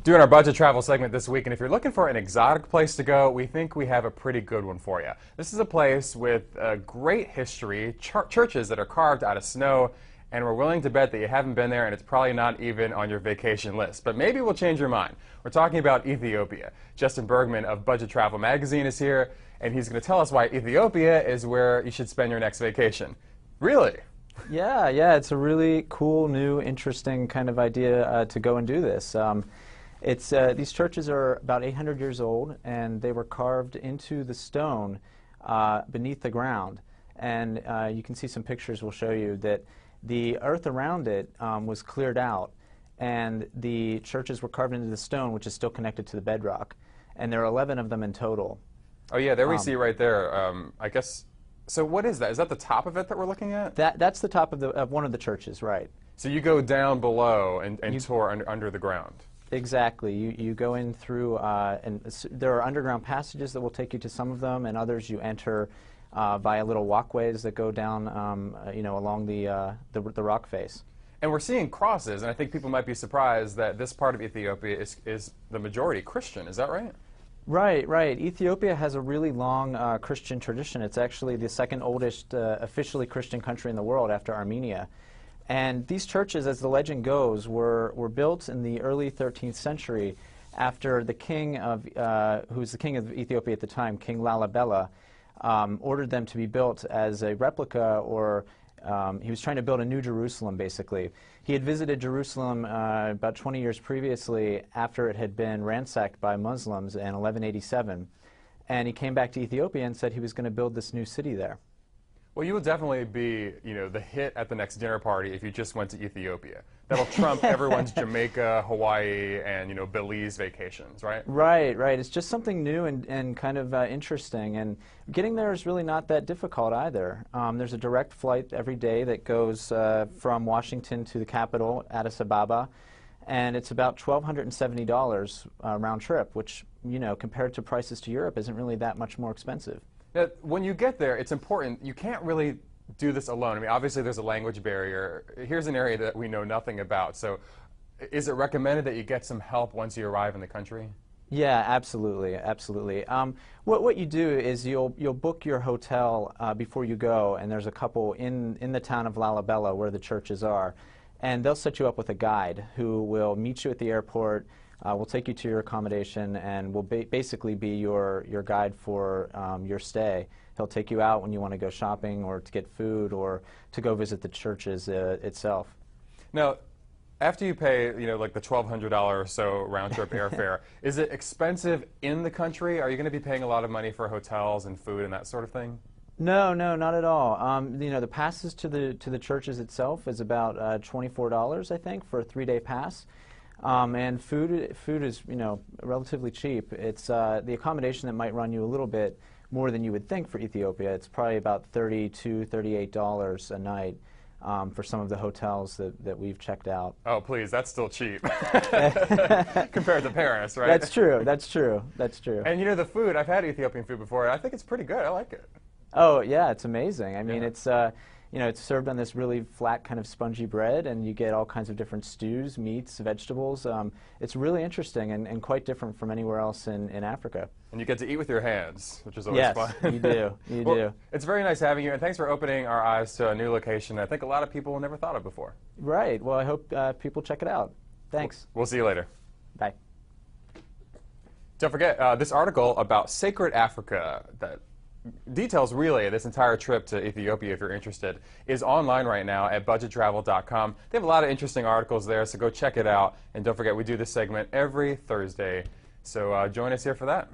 Doing our budget travel segment this week, and if you're looking for an exotic place to go, we think we have a pretty good one for you. This is a place with a great history, churches that are carved out of snow, and we're willing to bet that you haven't been there and it's probably not even on your vacation list. But maybe we'll change your mind. We're talking about Ethiopia. Justin Bergman of Budget Travel Magazine is here, and he's going to tell us why Ethiopia is where you should spend your next vacation. Really? Yeah, it's a really cool, new, interesting kind of idea to go and do this. These churches are about 800 years old, and they were carved into the stone beneath the ground. And you can see some pictures will show you that the earth around it was cleared out, and the churches were carved into the stone, which is still connected to the bedrock. And there are 11 of them in total. Oh yeah, there we see right there. I guess. So what is that? Is that the top of it that we're looking at? That's the top of one of the churches, right? So you go down below and tour under the ground. Exactly. You go in through, and there are underground passages that will take you to some of them, and others you enter via little walkways that go down, along the rock face. And we're seeing crosses, and I think people might be surprised that this part of Ethiopia is the majority Christian. Is that right? Right. Ethiopia has a really long Christian tradition. It's actually the second oldest officially Christian country in the world after Armenia. And these churches, as the legend goes, were built in the early 13th century after the king of, who was the king of Ethiopia at the time, King Lalibela, ordered them to be built as a replica, or he was trying to build a new Jerusalem, basically. He had visited Jerusalem about 20 years previously after it had been ransacked by Muslims in 1187. And he came back to Ethiopia and said he was going to build this new city there. Well, you will definitely be, the hit at the next dinner party if you just went to Ethiopia. That'll trump everyone's Jamaica, Hawaii, and, Belize vacations, right? Right. It's just something new and kind of interesting. And getting there is really not that difficult either. There's a direct flight every day that goes from Washington to the capital, Addis Ababa, and it's about $1,270 round trip, which, compared to prices to Europe, isn't really that much more expensive. Now, when you get there, it's important. You can't really do this alone. I mean, obviously there's a language barrier. Here's an area that we know nothing about. So is it recommended that you get some help once you arrive in the country? Yeah, absolutely. What you do is you'll book your hotel before you go, and there's a couple in the town of Lalibela where the churches are, and they'll set you up with a guide who will meet you at the airport. We'll take you to your accommodation, and will basically be your guide for your stay. He'll take you out when you want to go shopping or to get food or to go visit the churches itself. Now, after you pay, like the $1,200 or so round-trip airfare, is it expensive in the country? Are you going to be paying a lot of money for hotels and food and that sort of thing? No, not at all. The passes to the churches itself is about $24, I think, for a 3-day pass. And food is, relatively cheap. It's the accommodation that might run you a little bit more than you would think for Ethiopia. It's probably about $32, $38 a night for some of the hotels that we've checked out. Oh, please, that's still cheap compared to Paris, right? That's true. And the food, I've had Ethiopian food before, and I think it's pretty good. I like it. Oh, yeah, it's amazing. I mean, it's it's served on this really flat kind of spongy bread, and you get all kinds of different stews, meats, vegetables. It's really interesting and quite different from anywhere else in Africa. And you get to eat with your hands, which is always fun. Yes, you do. You do. It's very nice having you, and thanks for opening our eyes to a new location I think a lot of people never thought of before. Right. Well, I hope people check it out. Thanks. We'll see you later. Bye. Don't forget, this article about Sacred Africa that details really this entire trip to Ethiopia, if you're interested, is online right now at budgettravel.com. They have a lot of interesting articles there, so go check it out. And don't forget, we do this segment every Thursday, so join us here for that.